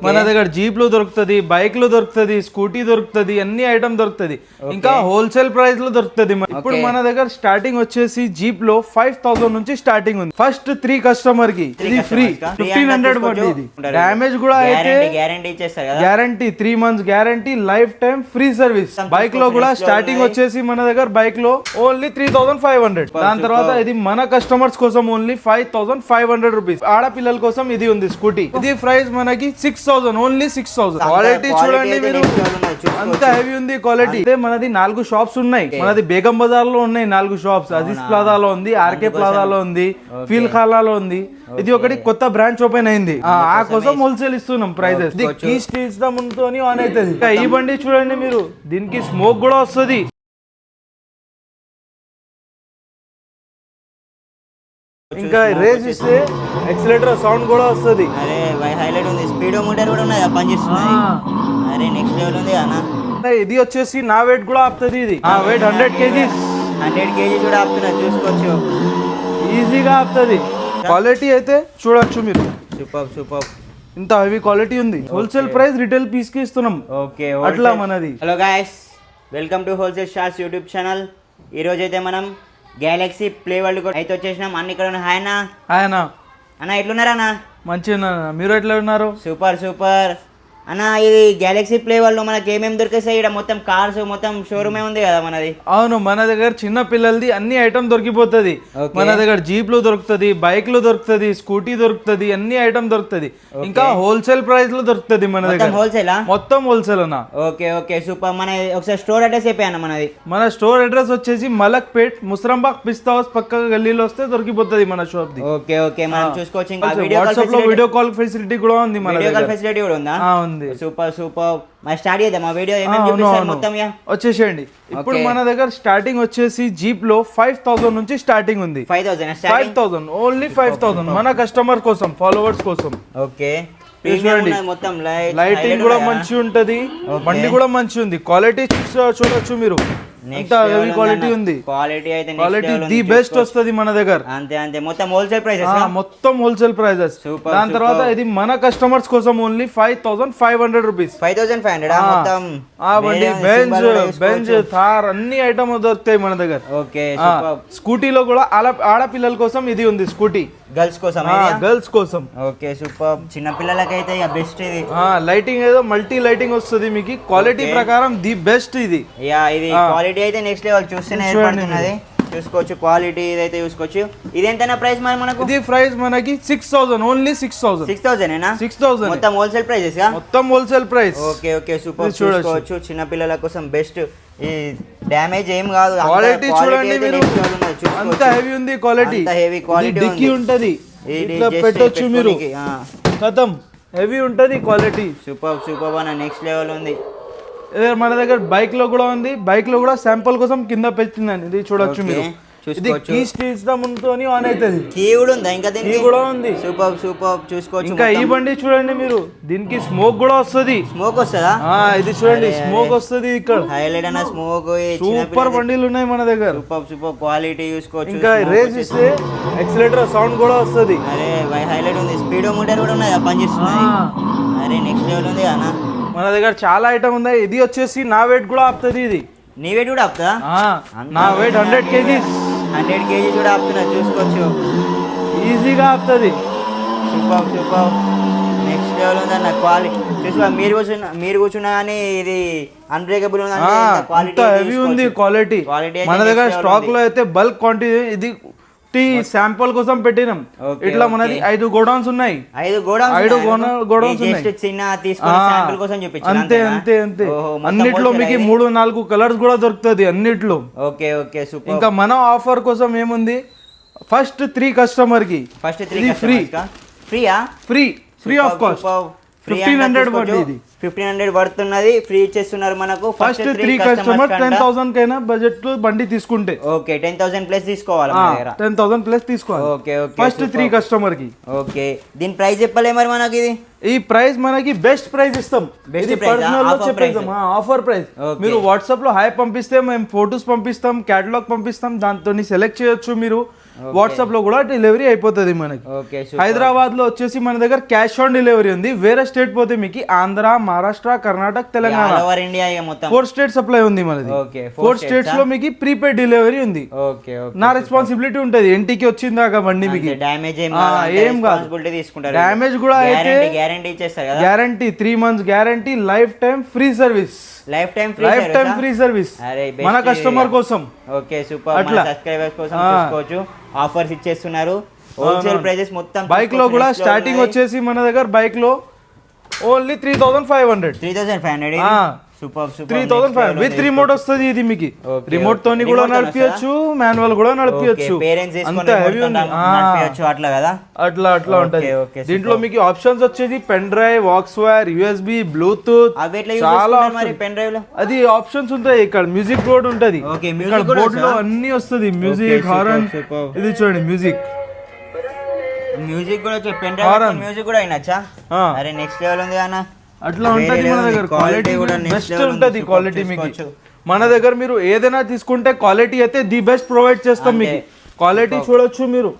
మన దగ్గర జీప్లు దొరుకుతుంది, బైక్లు దొరుకుతుంది, స్కూటీ దొరుకుతుంది, అన్ని ఐటమ్ దొరుకుతుంది. ఇంకా హోల్సేల్ ప్రైస్ లో దొరుకుతుంది. ఇప్పుడు మన దగ్గర స్టార్టింగ్ వచ్చేసి జీప్ లో 5000 నుంచి స్టార్టింగ్ ఉంది. ఫస్ట్ 3 కస్టమర్ కి ఇది ఫ్రీ 1500 పడుతుంది. ఇది డ్యామేజ్ కూడా అయితే guarantee 3 months guarantee, life time free service. Bike లో కూడా స్టార్టింగ్ వచ్చేసి మన దగ్గర బైక్ లో ఓన్లీ 3500. దాని తర్వాత ఇది మన కస్టమర్స్ కోసం ఓన్లీ 5500 రూపీస్. ఆడపిల్లల కోసం ఇది ఉంది స్కూటీ. ఇది ప్రైస్ మనకి 6000, ఓన్లీ 6000. క్వాలిటీ చూడండి మీరు, అంత హెవీ ఉంది క్వాలిటీ. అయితే మనది 4 షాప్స్ ఉన్నాయి. మనది బేగం బజార్ లో ఉన్నాయి 4 షాప్స్. అజీజ్ ప్లాజాలో ఉంది, ఆర్కే ప్లాజాలో ఉంది, ఫీల్ ఖాలాలో ఉంది. ఇది ఒకటి కొత్త బ్రాంచ్ ఓపెన్ అయింది. ఆ కోసం హోల్సేల్ ఇస్తున్నాం ప్రైజెస్. కీ స్టీల్స్ తో ముందుతోని ఆన్ అవుతుంది. ఈ బండి చూడండి మీరు, దీనికి స్మోక్ కూడా వస్తుంది. ఇంకా రేస్ ఇస్తే ఎక్సిలేటర్ సౌండ్ కూడా వస్తుంది. అరే హైలైట్ ఉంది. స్పీడోమీటర్ కూడా ఉన్నది, పనిచేస్తుంది. అరే నెక్స్ట్ లెవెల్ ఉంది అన్న. ఇది వచ్చేసి నా వెయిట్ కూడా ఆపుతుంది. ఇది వెయిట్ 100 kgs. 100 kgs కూడా ఆపుతున్నా, చూసుకోవచ్చు. ఈజీగా ఆపుతుంది. క్వాలిటీ అయితే చూడొచ్చు మీరు. సూపర్. ఇంత హెవీ క్వాలిటీ ఉంది. హోల్సేల్ ప్రైస్ రిటైల్ పీస్ కి ఇస్తున్నాం. ఓకే, అట్లా మనది. Hello guys, welcome to wholesale shorts YouTube channel. ఈ రోజు అయితే మనం గెలాక్సీ ప్లే వరల్డ్ అయితే వచ్చేసినాం. అన్ని ఇక్కడ హాయ్ అన్న, ఎట్లున్నారా అన్న? మంచిగా. మీరు ఎట్లా ఉన్నారు? సూపర్ అన్న. ఇది గెలాక్సీ ప్లే వరల్డ్ మనకి ఏమేమి దొరికేస్తాయి? ఇక్కడ మొత్తం కార్స్, మొత్తం షోరూమే ఉంది కదా మనది. అవును, మన దగ్గర చిన్న పిల్లలది అన్ని ఐటమ్ దొరికిపోతుంది. మన దగ్గర జీప్లు దొరుకుతుంది, బైక్లు దొరుకుతుంది, స్కూటీ దొరుకుతుంది, అన్ని ఐటమ్ దొరుకుతుంది. ఇంకా హోల్సేల్ ప్రైస్ లో దొరుకుతుంది మన దగ్గర. హోల్సేల్ మొత్తం హోల్సేల్ అన్న. Okay super. మన ఒకసారి స్టోర్ అడ్రస్ చెప్పాను. మనది మన స్టోర్ అడ్రస్ వచ్చేసి మలక్పేట్, ముస్రంబాగ్ పిస్తా హౌస్ పక్క గల్లీలో వస్తే దొరికిపోతుంది మన షాప్ ది. ఓకే మనం చూసుకోవచ్చు. ఇంకా వాట్సాప్ లో వీడియో కాల్ ఫెసిలిటీ కూడా ఉంది. మన వీడియో కాల్ ఫెసిలిటీ కూడా ఉందా? సూపర్. మరి స్టార్ట్ చేద్దాం ఆ వీడియో. మొత్తం వచ్చేసేయండి. ఇప్పుడు మన దగ్గర స్టార్టింగ్ వచ్చేసి జీప్ లో 5000 నుంచి స్టార్టింగ్ ఉంది. 5000 ఓన్లీ 5000 మన కస్టమర్ కోసం, ఫాలోవర్స్ కోసం. ఓకే, మొత్తం లైటింగ్ కూడా మంచి ఉంటది. బండి కూడా మంచి ఉంది. క్వాలిటీ చూడొచ్చు మీరు. క్వాలిటీ ఉంది. క్వాలిటీ ది బెస్ట్ వస్తుంది మన దగ్గర. అంతే మొత్తం హోల్సేల్ ప్రైసెస్. మొత్తం హోల్సేల్ ప్రైసెస్. దాని తర్వాత ఇది మన కస్టమర్స్ కోసం ఓన్లీ 5500 రూపీస్. 5500 మొత్తం. బండి బెంజ్ థార్ అన్ని ఐటమ్ దొరుకుతాయి మన దగ్గర. ఓకే, స్కూటీలో కూడా ఆడపిల్లల కోసం ఇది ఉంది స్కూటీ. గర్ల్స్ కోసం. Okay super. చిన్న పిల్లలకైతే బెస్ట్ ఇది. లైటింగ్ ఏదో మల్టీ లైటింగ్ వస్తుంది మీకు. క్వాలిటీ ప్రకారం ది బెస్ట్ ఇది. ఇది క్వాలిటీ అయితే నెక్స్ట్ లెవెల్. చూస్తేనే ఏర్పడుతున్నది, చూసుకోవచ్చు. క్వాలిటీ ఇదైతే చూసుకోవచ్చు. ఇది ఎంత ప్రైస్ మనకు? ఇది ప్రైస్ మనకి 6000, ఓన్లీ 6000. 6000 మొత్తం హోల్సేల్ ప్రైసెస్. మొత్తం హోల్సేల్ ప్రైస్. Okay super. చూసుకోవచ్చు చిన్న పిల్లల కోసం బెస్ట్. ఈ డ్యామేజ్ ఏం కాదు. క్వాలిటీ చూడండి మీరు, అంత హెవీ ఉంది క్వాలిటీ. డిక్కీ ఉంటది, ఇట్లా పెట్టొచ్చు మీరు. ఖతం హెవీ ఉంటది క్వాలిటీ. సూపర్ అన్న, నెక్స్ట్ లెవెల్ ఉంది. మన దగ్గర బైక్ లో కూడా ఉంది. బైక్ లో కూడా శాంపుల్ కోసం కింద పెట్టిందండి. ఇది చూడొచ్చు మీరు. ఇది కీ స్టీల్స్ తో ముందుతోని ఆన్ అవుతుంది. కీ కూడా ఉందా? ఇంకా కీ కూడా ఉంది. సూపర్ చూసుకోవచ్చు. ఇంకా ఈ బండి చూడండి మీరు, దీనికి స్మోక్ కూడా వస్తుంది. స్మోక్ వస్తుందా? ఇది చూడండి, స్మోక్ వస్తుంది ఇక్కడ. హైలైట్ అన్న స్మోక్. సూపర్ బండిలు ఉన్నాయి మన దగ్గర. సూపర్ క్వాలిటీ చూసుకోవచ్చు. ఇంకా రేస్ ఇస్తే ఎక్సిలేటర్ సౌండ్ కూడా వస్తుంది. అరే హైలైట్ ఉంది. స్పీడోమీటర్ కూడా ఉన్నది, పనిచేస్తుంది. అరే నెక్స్ట్ లెవెల్ ఉంది అన్న. మన దగ్గర చాలా ఐటమ్ ఉంది. ఇది వచ్చేసి నా వెయిట్ కూడా ఆపుతుంది. ఇది నీ వెయిట్ కూడా ఆపుతా? నా వెయిట్ 100 kgs. 100 kgs కూడా ఆపుతున్నా, చూసుకోవచ్చు. ఈజీగా ఆపుతుంది. సూపర్. నెక్స్ట్ లెవెల్ ఉంది అన్న. క్వాలిటీ చూసుకో. మీరు కూర్చున్నా కానీ ఇది అన్బ్రేకబుల్ ఉంది. హెవీ ఉంది క్వాలిటీ. మన దగ్గర స్టాక్ లో అయితే బల్క్ క్వాంటిటీ. ఇది శాంపుల్ కోసం పెట్టినాం. ఇట్లా మనది 5 గోడౌన్స్ ఉన్నాయి. 5 గోడౌన్స్ అంతే. అన్నిట్లో మీకు 3-4 కలర్స్ కూడా దొరుకుతుంది అన్నిట్లో. Okay super. ఇంకా మన ఆఫర్ కోసం ఏముంది, ఫస్ట్ 3 కస్టమర్ కి ఫ్రీ ఆఫ్ కాస్ట్ 1500 పడుతుంది. 1500 పడుతున్నది, ఫ్రీ ఇచ్చేస్తున్నారు మనకు. ఫస్ట్ 3 కస్టమర్ 10,000 కైనా బడ్జెట్ లో బండి తీసుకుంటే. ఓకే, 10,000 ప్లస్ తీసుకోవాలి. 10,000 ప్లస్ తీసుకోవాలి. ఓకే ఫస్ట్ 3 కస్టమర్ కి. ఓకే, దీని ప్రైస్ చెప్పలే మరి మనకి. ఇది ఈ ప్రైస్ మనకి బెస్ట్ ప్రైస్ ఇస్తాం. Offer price. మీరు వాట్సాప్ లో హాయ్ పంపిస్తే మేము ఫోటోస్ పంపిస్తాం, కేటలాగ్ పంపిస్తాం. దాంతో సెలెక్ట్ చేయొచ్చు మీరు. వాట్సాప్ లో కూడా డెలివరీ అయిపోతుంది మనకి. ఓకే. హైదరాబాద్ లో వచ్చేసి మన దగ్గర క్యాష్ ఆన్ డెలివరీ ఉంది. వేరే స్టేట్ పోతే మీకు ఆంధ్ర, మహారాష్ట్ర, కర్ణాటక, తెలంగాణ ఓవర్ ఇండియా మొత్తం 4 స్టేట్ సప్లై ఉంది మనది. ఓకే. 4 స్టేట్స్ లో మీకు ప్రీపెయిడ్ డెలివరీ ఉంది. ఓకే. నా రెస్పాన్సిబిలిటీ ఉంటది ఇంటికి వచ్చిందాక బండి మీకు డ్యామేజ్ ఏం కాదు. తీసుకుంటారు. డ్యామేజ్ కూడా అయితే గ్యారంటీ ఇచ్చేస్తారు కదా. Guarantee 3 months guarantee, life time free service. Life time free service మన కస్టమర్ కోసం. Okay super. మన సబ్స్క్రైబర్స్ కోసం చూసుకోవచ్చు ఆఫర్స్ ఇచ్చేస్తున్నారు. హోల్సేల్ ప్రైజెస్ మొత్తం బైక్ లో కూడా స్టార్టింగ్ వచ్చేసి మన దగ్గర బైక్ లో ఓన్లీ 3500. 3500 సూపర్. 3500 విత్ రిమోట్ వస్తుంది. ఇది మీకు రిమోట్ తోని కూడా నడిపియచ్చు, మాన్యువల్ కూడా నడిపియచ్చు. అంత హెవీ ఉంది అట్లా కదా. అట్లా ఉంటది. దీంట్లో మీకు ఆప్షన్స్ వచ్చేది pen drive, aux wire, USB, Bluetooth, చాలా పెన్ డ్రైవ్ లో అది ఆప్షన్స్ ఉంటాయి. ఇక్కడ మ్యూజిక్ బోర్డ్ ఉంటది. ఇక్కడ బోర్డ్ లో అన్ని వస్తుంది. Music, horn. ఇది చూడండి మ్యూజిక్ కూడా పెన్ డ్రైవ్ మ్యూజిక్ కూడా అయినచ్చా. అరే నెక్స్ట్ లెవెల్ ఉంది అన్న. అట్లా ఉంటది మన దగ్గర. క్వాలిటీ కూడా బెస్ట్ ఉంటది. క్వాలిటీ మీకు మన దగ్గర మీరు ఏదైనా తీసుకుంటే క్వాలిటీ అయితే ది బెస్ట్ ప్రొవైడ్ చేస్తాం మీకు. క్వాలిటీ చూడొచ్చు మీరు.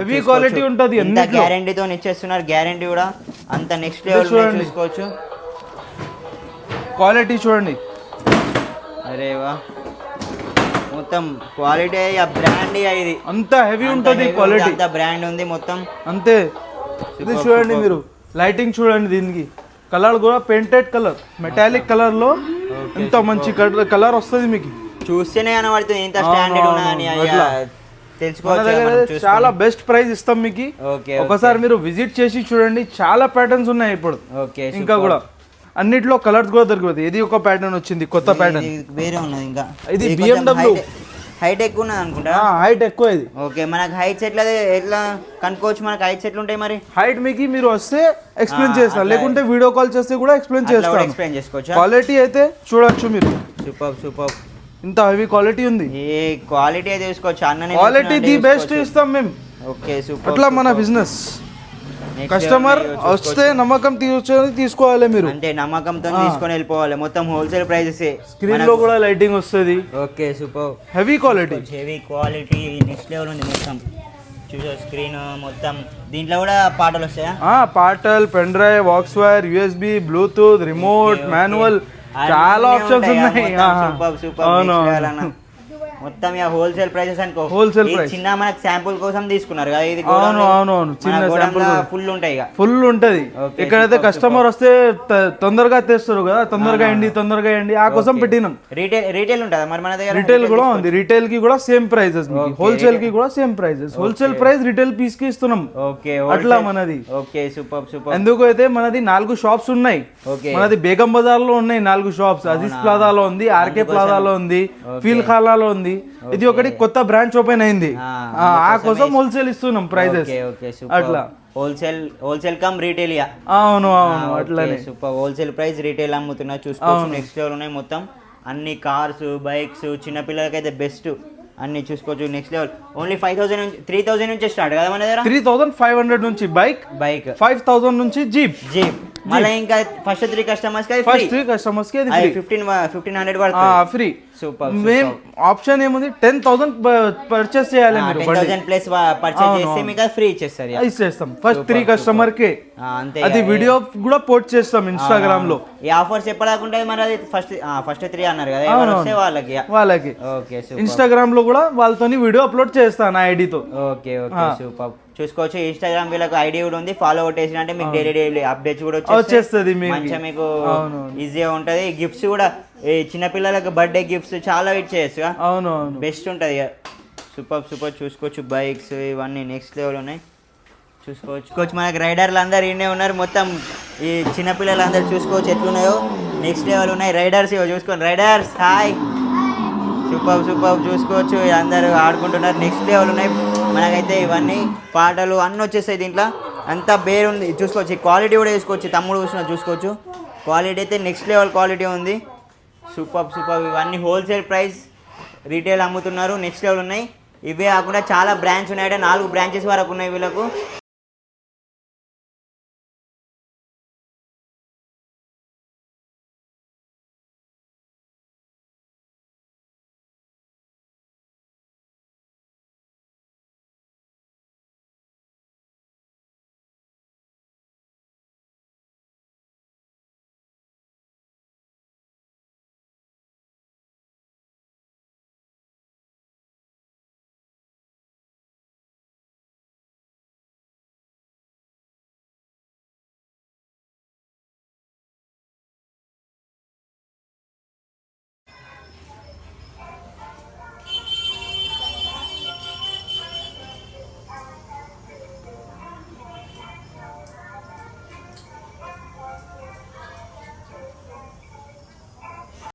హెవీ క్వాలిటీ ఉంటది. అంత గ్యారంటీతో ఇచ్చేస్తున్నారు. గ్యారంటీ కూడా అంత నెక్స్ట్ లెవెల్ చూసుకోవచ్చు. క్వాలిటీ చూడండి. అరే వా మొత్తం క్వాలిటీ బ్రాండ్ ఇది. అంత హెవీ ఉంటది క్వాలిటీ. అంత బ్రాండ్ ఉంది మొత్తం అంతే. ఇది చూడండి మీరు. లైటింగ్ చూడండి. దీనికి కలర్ కూడా పెయింటెడ్ కలర్, మెటాలిక్ కలర్ లో ఇంత మంచి కలర్ వస్తుంది మీకు. చూస్తేనే కనబడుతుంది ఇంత స్టాండర్డ్ ఉన్నదని తెలుసుకోవచ్చు. చాలా బెస్ట్ ప్రైస్ ఇస్తాం మీకు. ఒకసారి మీరు విజిట్ చేసి చూడండి. చాలా ప్యాటర్న్స్ ఉన్నాయి ఇప్పుడు. ఇంకా కూడా అన్నిట్లో కలర్స్ కూడా దొరుకుతుంది. ఇది ఒక ప్యాటర్న్ వచ్చింది, కొత్త ప్యాటర్న్ వేరే ఉన్నది. ఇంకా ఇది BMW. హైట్ ఎక్కువ ఉన్నది అనుకుంటా. హైట్ ఎక్కువ ఇది. ఓకే. మనకి హైట్స్ ఎట్లా కనుక్కోవచ్చు? మనకి హైట్స్ ఎట్లా ఉంటాయి మరి? హైట్ మీకు మీరు వస్తే ఎక్స్ప్లెయిన్ చేస్తాను, లేకుంటే వీడియో కాల్ చేస్తే కూడా ఎక్స్ప్లెయిన్ చేస్తాను. ఎక్స్ప్లెయిన్ చేసుకోవచ్చు. క్వాలిటీ అయితే చూడొచ్చు మీరు. సూపర్. ఇంత హెవీ క్వాలిటీ ఉంది. ఏ క్వాలిటీ అయితే చూసుకోవచ్చు. అన్న క్వాలిటీ ది బెస్ట్ ఇస్తాం మేము. Okay super. అట్లా మన బిజినెస్. కస్టమర్ వస్తే నమ్మకం తీసుకోవాలి మీరు. అంటే నమ్మకంతో తీసుకొని వెళ్ళిపోవాలి. మొత్తం హోల్సేల్ ప్రైజెస్. స్క్రీన్ లో కూడా లైటింగ్ వస్తుంది. Okay super. Heavy quality. Next level ఉంది మొత్తం. చూసే స్క్రీన్ మొత్తం. దీంట్లో కూడా పాటలు వస్తాయా? పాటల్, pen drive, aux wire, USB, bluetooth, remote, manual, చాలా ఆప్షన్స్ ఉన్నాయి. సూపర్. మొత్తం హోల్సేల్ ప్రైసెస్ అనుకో. హోల్సేల్ ప్రైస్ చిన్న మనకి శాంపుల్ కోసం తీసుకున్నారు కదా. ఇది అవును చిన్న శాంపుల్ ఫుల్ ఉంటాయి. ఫుల్ ఉంటది. ఇక్కడైతే కస్టమర్ వస్తే తొందరగా తెస్తారు కదా, తొందరగా ఎండి ఆ కోసం పెట్టినాం. రీటైల్ ఉంటుందా మరి మన దగ్గర? రీటైల్ కూడా ఉంది. రీటైల్ కి కూడా సేమ్ ప్రైజెస్, హోల్సేల్ కి కూడా same prices. Wholesale price retail piece కి ఇస్తున్నాం. ఓకే అట్లా మనది. Okay super. ఎందుకు అయితే మనది 4 షాప్స్ ఉన్నాయి. మనది బేగం బజార్ లో ఉన్నాయి 4 షాప్స్. అజీజ్ ప్లాజాలో ఉంది, ఆర్కే ప్లాజాలో ఉంది, ఫీల్ ఖాలాలో ఉంది. ఇది ఒకటి కొత్త బ్రాంచ్ ఓపెన్ అయింది. ఆ కోసం హోల్సేల్ ఇస్తున్నాం ప్రైజెస్. అట్లా హోల్సేల్ కమ్ రీటైల్. అవును అట్లానే. సూపర్. హోల్సేల్ ప్రైస్ రీటైల్ అమ్ముతున్నా చూసుకోవచ్చు. నెక్స్ట్ లెవెల్ ఉన్నాయి మొత్తం. అన్ని కార్స్, బైక్స్, చిన్న పిల్లలకైతే బెస్ట్ అన్ని చూసుకోవచ్చు. నెక్స్ట్ లెవెల్ ఓన్లీ 5000 నుంచి 3000 నుంచి స్టార్ట్ కదా మన దగ్గర. 3500 నుంచి బైక్ 5000 నుంచి జీప్. మళ్ళీ ఇంకా ఫస్ట్ 3 కస్టమర్స్ కి 1500 పడుతుంది ఫ్రీ. సూపర్. మేము ఆప్షన్ ఏముంది, 10,000 పర్చేస్ చేయాలి మీరు. 10,000 ప్లస్ పర్చేస్ చేస్తే మీకు ఫ్రీ ఇచ్చేస్తాం ఫస్ట్ 3 కస్టమర్ కి. అది వీడియో కూడా పోస్ట్ చేస్తాం ఇన్స్టాగ్రామ్ లో. ఈ ఆఫర్స్ ఎప్పటిదాకా మరి? అది ఫస్ట్ 3 అన్నారు కదా, వస్తే వాళ్ళకి ఇన్స్టాగ్రామ్ లో కూడా వాళ్ళతోని వీడియో అప్లోడ్ చేస్తాను ఐడితో. Okay super. చూసుకోవచ్చు. ఇన్స్టాగ్రామ్ వీళ్ళకి ఐడి కూడా ఉంది. ఫాలో కొట్టేసిన అంటే మీకు డైలీ అప్డేట్స్ కూడా వచ్చేస్తుంది. మంచిగా మీకు ఈజీగా ఉంటది. గిఫ్ట్స్ కూడా చిన్నపిల్లలకు బర్త్డే గిఫ్ట్స్ చాలా వెయిట్ చేయొచ్చు. అవును బెస్ట్ ఉంటుంది. సూపర్. చూసుకోవచ్చు. బైక్స్ ఇవన్నీ నెక్స్ట్ లెవెల్ ఉన్నాయి. చూసుకోవచ్చు. మనకి రైడర్లు అందరు ఈయనే ఉన్నారు. మొత్తం ఈ చిన్నపిల్లలు అందరు చూసుకోవచ్చు ఎట్లున్నాయో. నెక్స్ట్ లెవెల్ ఉన్నాయి రైడర్స్. చూసుకోండి రైడర్స్. హాయ్. సూపర్. చూసుకోవచ్చు. అందరూ ఆడుకుంటున్నారు. నెక్స్ట్ లెవెల్ ఉన్నాయి. మనకైతే ఇవన్నీ పాటలు అన్నీ వచ్చేస్తాయి దీంట్లో. అంతా ఉంది చూసుకోవచ్చు. క్వాలిటీ కూడా చూసుకోవచ్చు. తమ్ముడు చూసుకోవచ్చు. క్వాలిటీ అయితే నెక్స్ట్ లెవెల్ క్వాలిటీ ఉంది. సూపర్. ఇవన్నీ హోల్సేల్ ప్రైస్ రీటైల్ అమ్ముతున్నారు. నెక్స్ట్ లెవెల్ ఉన్నాయి. ఇవే కాకుండా చాలా బ్రాంచ్ ఉన్నాయి. 4 బ్రాంచెస్ వరకు ఉన్నాయి వీళ్ళకు.